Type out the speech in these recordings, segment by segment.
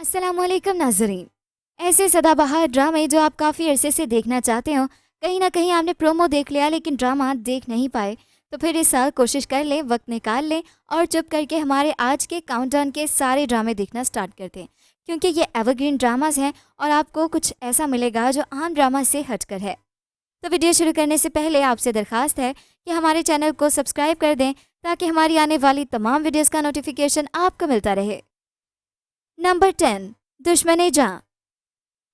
अस्सलाम वालेकुम नाज़रीन। ऐसे सदाबहार ड्रामे जो आप काफ़ी अरसे से देखना चाहते हो, कहीं ना कहीं आपने प्रोमो देख लिया लेकिन ड्रामा देख नहीं पाए, तो फिर इस साल कोशिश कर लें, वक्त निकाल लें और चुप करके हमारे आज के काउंटडाउन के सारे ड्रामे देखना स्टार्ट कर दें, क्योंकि ये एवरग्रीन ड्रामास हैं और आपको कुछ ऐसा मिलेगा जो आम ड्रामा से हटकर है। तो वीडियो शुरू करने से पहले आपसे दरख्वास्त है कि हमारे चैनल को सब्सक्राइब कर दें ताकि हमारी आने वाली तमाम वीडियोस का नोटिफिकेशन आपको मिलता रहे। नंबर 10, दुश्मन जां।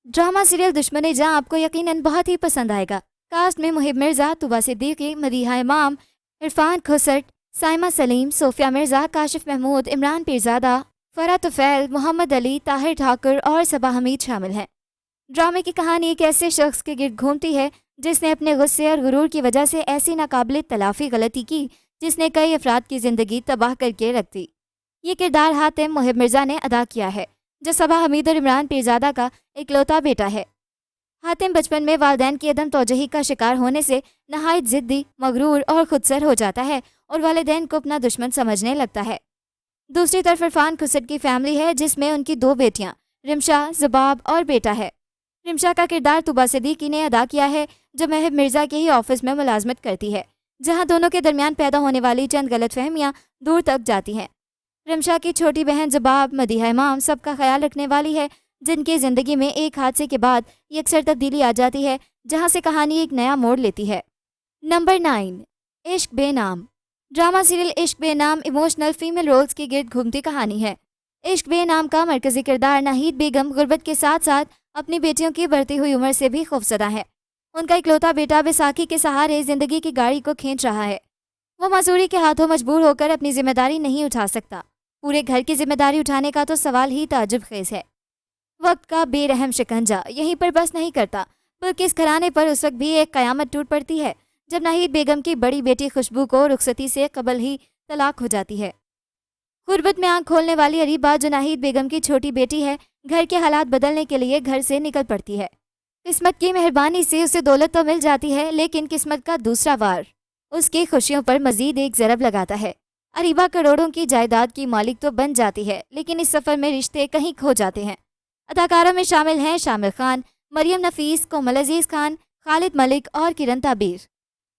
ड्रामा सीरियल दुश्मन जां आपको यकीनन बहुत ही पसंद आएगा। कास्ट में मुहिब मिर्ज़ा, तुबा सिद्दीकी, मदीहा इमाम, इरफान खुसट, साइमा सलीम, सोफिया मिर्ज़ा, काशिफ महमूद, इमरान पीरज़ादा, फरा तुफैल, मोहम्मद अली, ताहिर ठाकुर और सबा हमीद शामिल हैं। ड्रामे की कहानी एक ऐसे शख्स के गिर्द घूमती है जिसने अपने गुस्से और गुरूर की वजह से ऐसी नाकाबिल तलाफ़ी गलती की जिसने कई अफराद की ज़िंदगी तबाह करके रख दी। ये किरदार हातिम मुहिब मिर्ज़ा ने अदा किया है, जो सबा हमीद और इमरान पीरज़ादा का इकलौता बेटा है। हातिम बचपन में वालिदैन की अदम तौजही का शिकार होने से नहायत ज़िद्दी, मगरूर और खुदसर हो जाता है और वालिदैन को अपना दुश्मन समझने लगता है। दूसरी तरफ इरफान खुसट की फैमिली है जिसमें उनकी दो बेटियां रिमशा, ज़ुबाब और बेटा है। रिमशा का किरदार तुबा सिद्दीकी ने अदा किया है, जो महब मिर्ज़ा के ही ऑफिस में मुलाजमत करती है, जहां दोनों के दरमियान पैदा होने वाली चंद गलतफहमियां दूर तक जाती हैं। रिमशा की छोटी बहन ज़ुबाब मदीहा इमाम सबका ख्याल रखने वाली है, जिनकी ज़िंदगी में एक हादसे के बाद यकसर तब्दीली आ जाती है, जहां से कहानी एक नया मोड़ लेती है। नंबर 9, इश्क बेनाम। ड्रामा सीरियल इश्क बेनाम इमोशनल फीमेल रोल्स की गिर्द घूमती कहानी है। इश्क बेनाम का मरकजी किरदार नाहिद बेगम गुर्बत के साथ साथ अपनी बेटियों की बढ़ती हुई उम्र से भी खौफजदा है। उनका इकलौता बेटा बैसाखी के सहारे ज़िंदगी की गाड़ी को खींच रहा है। वो मजदूरी के हाथों मजबूर होकर अपनी जिम्मेदारी नहीं उठा सकता। पूरे घर की जिम्मेदारी उठाने का तो सवाल ही ताज्जुब खेज है। वक्त का बेरहम शिकंजा यहीं पर बस नहीं करता, बल्कि इस घराने पर उस वक्त भी एक कयामत टूट पड़ती है जब नाहिद बेगम की बड़ी बेटी खुशबू को रुखसती से कबल ही तलाक हो जाती है। गुर्बत में आंख खोलने वाली अरीबा, जो नाहिद बेगम की छोटी बेटी है, घर के हालात बदलने के लिए घर से निकल पड़ती है। किस्मत की मेहरबानी से उसे दौलत तो मिल जाती है, लेकिन किस्मत का दूसरा वार उसकी खुशियों पर मजीद एक ज़रब लगाता है। अरीबा करोड़ों की जायदाद की मालिक तो बन जाती है, लेकिन इस सफ़र में रिश्ते कहीं खो जाते हैं। अदाकारों में शामिल हैं शामिर खान, मरियम नफीस, कोमल अजीज़ खान, खालिद मलिक और किरण ताबीर।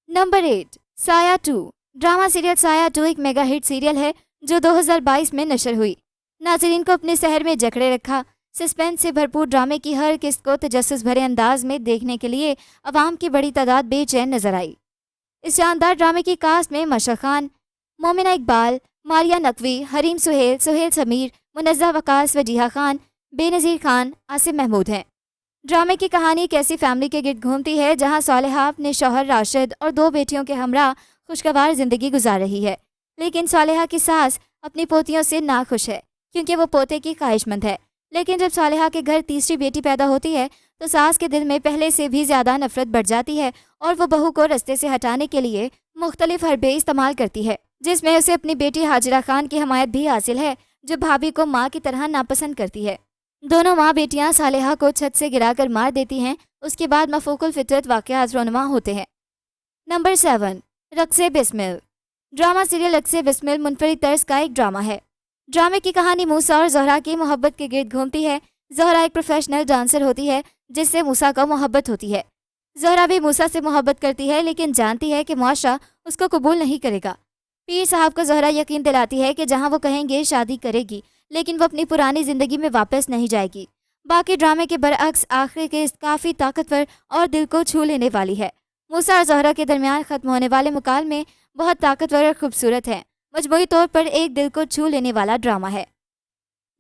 नंबर 8, साया 2। ड्रामा सीरियल साया 2 एक मेगा हिट सीरियल है जो 2022 में नशर हुई। नाज़रीन को अपने शहर में जकड़े रखा। सस्पेंस से भरपूर ड्रामे की हर किस्त को तजस्सुस भरे अंदाज में देखने के लिए अवाम की बड़ी तादाद बेचैन नजर आई। इस शानदार ड्रामे की कास्ट में मशा खान, मोमिना इकबाल, मारिया नकवी, हरीम सुहेल, सुहेल समीर, मुनज़्ज़ा वकास, वजीहा खान, बेनज़ीर खान, आसिम महमूद हैं। ड्रामे की कहानी एक ऐसी फैमिली के गिर्द घूमती है जहां सालेहा अपने शौहर राशिद और दो बेटियों के हमरा खुशगवार ज़िंदगी गुजार रही है, लेकिन सालेहा की सास अपनी पोतियों से नाखुश है क्योंकि वो पोते की ख्वाहिशमंद है। लेकिन जब सालेहा के घर तीसरी बेटी पैदा होती है तो सास के दिल में पहले से भी ज़्यादा नफरत बढ़ जाती है और वो बहू को रास्ते से हटाने के लिए मुख्तलिफ हरबे इस्तेमाल करती है, जिसमें उसे अपनी बेटी हाजिरा खान की हमायत भी हासिल है, जो भाभी को माँ की तरह नापसंद करती है। दोनों माँ बेटियाँ सालेहा को छत से गिराकर मार देती हैं। उसके बाद मफूकुल फितरत वाक़यात रोनुमा होते हैं। Number 7, Raqse Bismil. Drama serial Raqse Bismil मुनफरिद तर्ज का एक ड्रामा है। ड्रामे की कहानी मूसा और ज़हरा की मोहब्बत के गिर्द घूमती है। ज़हरा एक प्रोफेशनल डांसर होती है जिससे मूसा को मोहब्बत होती है। ज़हरा भी मूसा से मोहब्बत करती है, लेकिन जानती है कि मुआशरा उसको कबूल नहीं करेगा। पीर साहब को ज़हरा यकीन दिलाती है कि जहाँ वो कहेंगे शादी करेगी, लेकिन वो अपनी पुरानी ज़िंदगी में वापस नहीं जाएगी। बाकी ड्रामे के बरअक्स आखिरी के काफ़ी ताकतवर और दिल को छू लेने वाली है। मूसा और ज़हरा के दरमियान ख़त्म होने वाले मुकालमे बहुत ताकतवर और खूबसूरत हैं। मजमूई तौर पर एक दिल को छू लेने वाला ड्रामा है।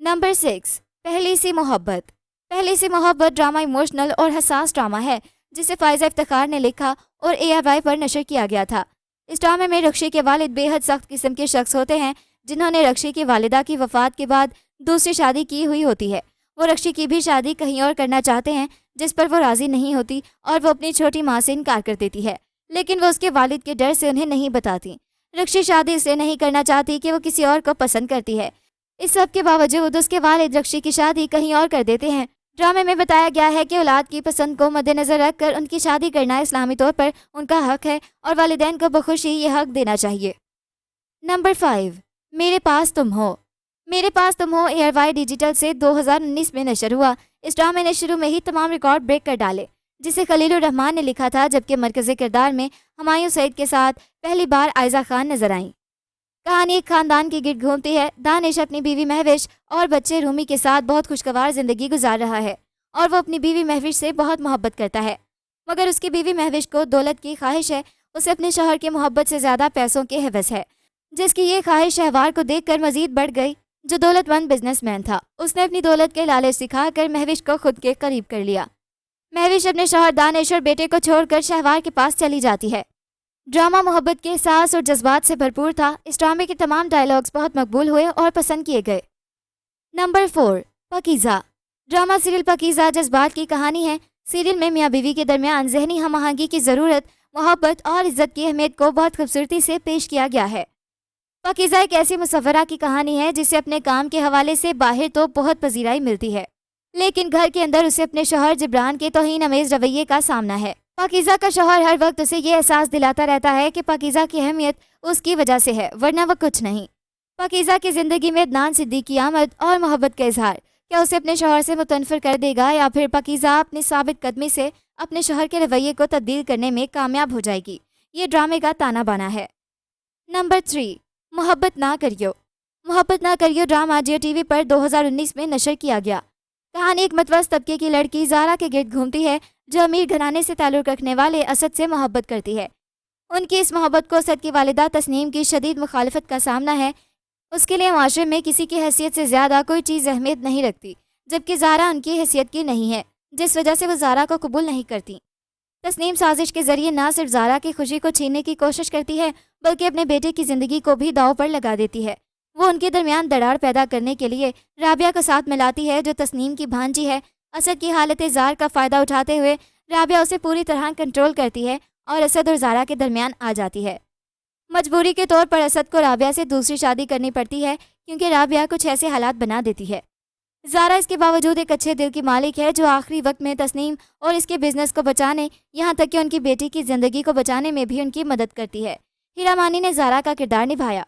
नंबर 6, पहली सी मोहब्बत। पहली सी मोहब्बत ड्रामा इमोशनल और हसास ड्रामा है जिसे फ़ायज़ा इफ्तिखार ने लिखा और ARY पर नशर किया गया था। इस ड्रामे में रक्षी के वालिद बेहद सख्त किस्म के शख्स होते हैं जिन्होंने रक्षी की वालिदा की वफ़ात के बाद दूसरी शादी की हुई होती है। वो रक्षी की भी शादी कहीं और करना चाहते हैं, जिस पर वो राज़ी नहीं होती और वो अपनी छोटी माँ से इनकार कर देती है, लेकिन वो उसके वालिद के डर से उन्हें नहीं बताती। रक्षी शादी इसलिए नहीं करना चाहती कि वो किसी और को पसंद करती है। इस सब के बावजूद उसके वालिद रक्षी की शादी कहीं और कर देते हैं। ड्रामे में बताया गया है कि औलाद की पसंद को मद्देनज़र रखकर उनकी शादी करना इस्लामी तौर पर उनका हक है और वालिदैन को बखुशी ये हक देना चाहिए। नंबर 5, मेरे पास तुम हो। मेरे पास तुम हो ARY डिजिटल से 2019 में नशर हुआ। इस ड्रामे ने शुरू में ही तमाम रिकॉर्ड ब्रेक कर डाले, जिसे खलीलुर रहमान ने लिखा था, जबकि मरकजी किरदार में हुमायूं सईद के साथ पहली बार आयजा खान नजर आईं। कहानी एक खानदान के गिर्द घूमती है। दानिश अपनी बीवी महविश और बच्चे रूमी के साथ बहुत खुशगवार जिंदगी गुजार रहा है और वो अपनी बीवी महविश से बहुत मोहब्बत करता है, मगर उसकी बीवी महविश को दौलत की ख्वाहिश है। उसे अपने शौहर की मोहब्बत से ज़्यादा पैसों के हवस है, जिसकी ये ख्वाहिश शहवार को देखकर मजीद बढ़ गई, जो दौलतमंद बिजनेसमैन था। उसने अपनी दौलत के लालच सिखाकर महविश को खुद के करीब कर लिया। महविश अपने शौहर दानिश और बेटे को छोड़कर शहवार के पास चली जाती है। ड्रामा मोहब्बत के एहसास और जज्बात से भरपूर था। इस ड्रामे के तमाम डायलॉग्स बहुत मकबूल हुए और पसंद किए गए। Number 4, Pakeezah. Drama serial Pakeezah जज्बात की कहानी है। सीरियल में मियाँ बीवी के दरमियान ज़हनी हम आहंगी की ज़रूरत, मोहब्बत और इज़्ज़त की अहमियत को बहुत खूबसूरती से पेश किया गया है। पकीज़ा एक ऐसी मुसव्वरा की कहानी है जिसे अपने काम के हवाले से बाहर तो बहुत पजीराई मिलती है, लेकिन घर के अंदर उसे अपने शौहर जिब्रान के तौहीन अमेज़ रवैये का सामना है। पकीज़ा का शौहर हर वक्त उसे ये एहसास दिलाता रहता है कि पकीज़ा की अहमियत उसकी वजह से है, वरना वह कुछ नहीं। पकीज़ा की ज़िंदगी में अदनान सिद्दीकी की आमद और मोहब्बत का इजहार क्या उसे अपने शौहर से मुतनफ़िर कर देगा, या फिर पकीज़ा अपनी साबित कदमी से अपने शौहर के रवैये को तब्दील करने में कामयाब हो जाएगी। ये ड्रामे का ताना बाना है। नंबर 3, मोहब्बत ना करियो। मोहब्बत ना करियो ड्रामा जियो टीवी पर 2019 में नशर किया गया। कहानी एक मतवस्त तबके की लड़की ज़ारा के गिर्द घूमती है, जो अमीर घराने से ताल्लुक़ रखने वाले असद से मोहब्बत करती है। उनकी इस मोहब्बत को असद की वालिदा तस्नीम की शदीद मुखालफत का सामना है। उसके लिए माशरे में किसी की हैसियत से ज़्यादा कोई चीज़ अहमियत नहीं रखती, जबकि ज़ारा उनकी हैसियत की नहीं है, जिस वजह से वो ज़ारा को कबूल नहीं करती। तस्नीम साजिश के ज़रिए ना सिर्फ ज़ारा की खुशी को छीनने की कोशिश करती है, बल्कि अपने बेटे की ज़िंदगी को भी दांव पर लगा देती है। वो उनके दरमियान दरार पैदा करने के लिए राबिया को साथ मिलाती है, जो तस्नीम की भांजी है। असद की हालत ज़ार का फ़ायदा उठाते हुए राबिया उसे पूरी तरह कंट्रोल करती है और असद और ज़ारा के दरमियान आ जाती है। मजबूरी के तौर पर असद को राबिया से दूसरी शादी करनी पड़ती है, क्योंकि राबिया कुछ ऐसे हालात बना देती है। ज़ारा इसके बावजूद एक अच्छे दिल की मालिक है, जो आखिरी वक्त में तस्नीम और इसके बिजनेस को बचाने, यहाँ तक कि उनकी बेटी की ज़िंदगी को बचाने में भी उनकी मदद करती है। हीरा मानी ने ज़ारा का किरदार निभाया।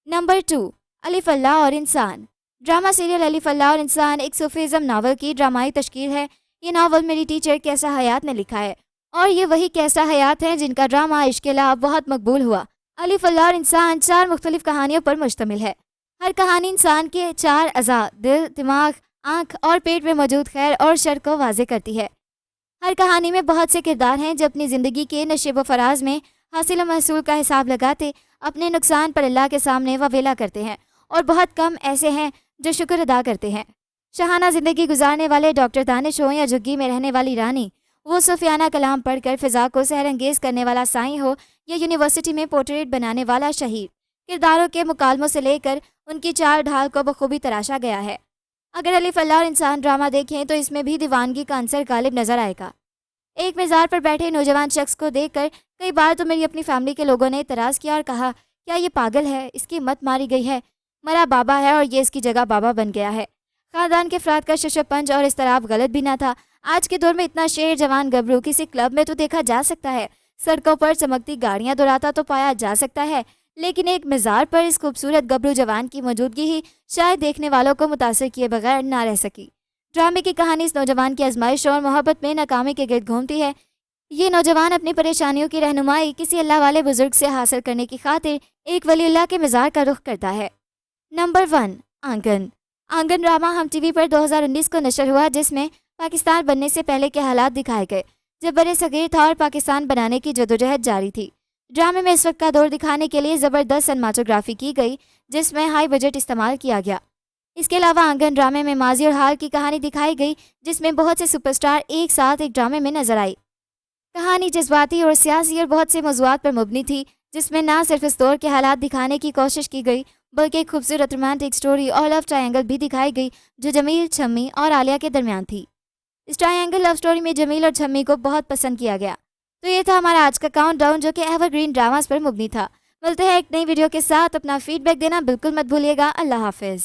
नंबर 2, अलिफ अल्लाह और इंसान। ड्रामा सीरियल अलिफ अल्लाह और इंसान एक सूफीज़म नावल की ड्रामाई तश्कील है। ये नावल मेरी टीचर कैसा हयात ने लिखा है, और ये वही कैसा हयात है जिनका ड्रामा इश्क़ लाभ बहुत मकबूल हुआ। अलिफ अल्लाह और इंसान 4 मुख्तलिफ कहानियों पर मुश्तमिल है। हर कहानी इंसान के 4 अज़ा दिल, दिमाग, आँख और पेट में मौजूद खैर और शर को वाज़े करती है। हर कहानी में बहुत से किरदार हैं जो अपनी ज़िंदगी के नशेब व फराज में हासिल महसूल का हिसाब लगाते अपने नुकसान पर अल्लाह के सामने ववेला करते हैं, और बहुत कम ऐसे हैं जो शुक्र अदा करते हैं। शहाना ज़िंदगी गुजारने वाले डॉक्टर दानिश हो या झुग्गी में रहने वाली रानी, वो सूफियाना कलाम पढ़कर फ़िज़ा को सहरंगेज़ करने वाला साईं हो या यूनिवर्सिटी में पोर्ट्रेट बनाने वाला शहीद, किरदारों के मुकालमों से लेकर उनकी चाल ढाल को बखूबी तराशा गया है। अगर अलिफ अल्लाह और इंसान ड्रामा देखें तो इसमें भी दीवानगी का अंसर गालिब नज़र आएगा। एक मज़ार पर बैठे नौजवान शख्स को देखकर कई बार तो मेरी अपनी फैमिली के लोगों ने इतराज़ किया और कहा, क्या ये पागल है, इसकी मत मारी गई है, मरा बाबा है और ये इसकी जगह बाबा बन गया है। ख़ानदान के अफराद का शशपंज और इस्तराब गलत भी ना था। आज के दौर में इतना शेर जवान गबरू किसी क्लब में तो देखा जा सकता है, सड़कों पर चमकती गाड़ियाँ दौड़ाता तो पाया जा सकता है, लेकिन एक मज़ार पर इस खूबसूरत गबरू जवान की मौजूदगी ही शायद देखने वालों को मुतासर किए बगैर ना रह सकी। ड्रामे की कहानी इस नौजवान की आजमाइश और मोहब्बत में नाकामी के गिर्द घूमती है। ये नौजवान अपनी परेशानियों की रहनुमाई किसी अल्लाह वाले बुजुर्ग से हासिल करने की खातिर एक वलीउल्लाह के मज़ार का रुख करता है। नंबर 1, आंगन। आंगन ड्रामा हम टीवी पर 2019 को नशर हुआ, जिसमें पाकिस्तान बनने से पहले के हालात दिखाए गए, जब बड़े सगीर था और पाकिस्तान बनाने की जदोजहद जारी थी। ड्रामे में इस वक्त का दौर दिखाने के लिए ज़बरदस्त सिनेमाटोग्राफी की गई, जिसमें हाई बजट इस्तेमाल किया गया। इसके अलावा आंगन ड्रामे में माजी और हाल की कहानी दिखाई गई, जिसमें बहुत से सुपरस्टार एक साथ एक ड्रामे में नजर आई। कहानी जज्बाती और सियासी और बहुत से मौज़ूआत पर मबनी थी, जिसमें ना सिर्फ इस दौर के हालात दिखाने की कोशिश की गई, बल्कि एक खूबसूरत रोमांटिक स्टोरी और लव ट्रायंगल भी दिखाई गई, जो जमील, छम्मी और आलिया के दरमियान थी। इस ट्रायंगल लव स्टोरी में जमील और छम्मी को बहुत पसंद किया गया। तो ये था हमारा आज का काउंटडाउन, जो कि एवरग्रीन ड्रामास पर मुबनी था। मिलते हैं एक नई वीडियो के साथ। अपना फीडबैक देना बिल्कुल मत भूलिएगा। अल्लाह हाफिज़।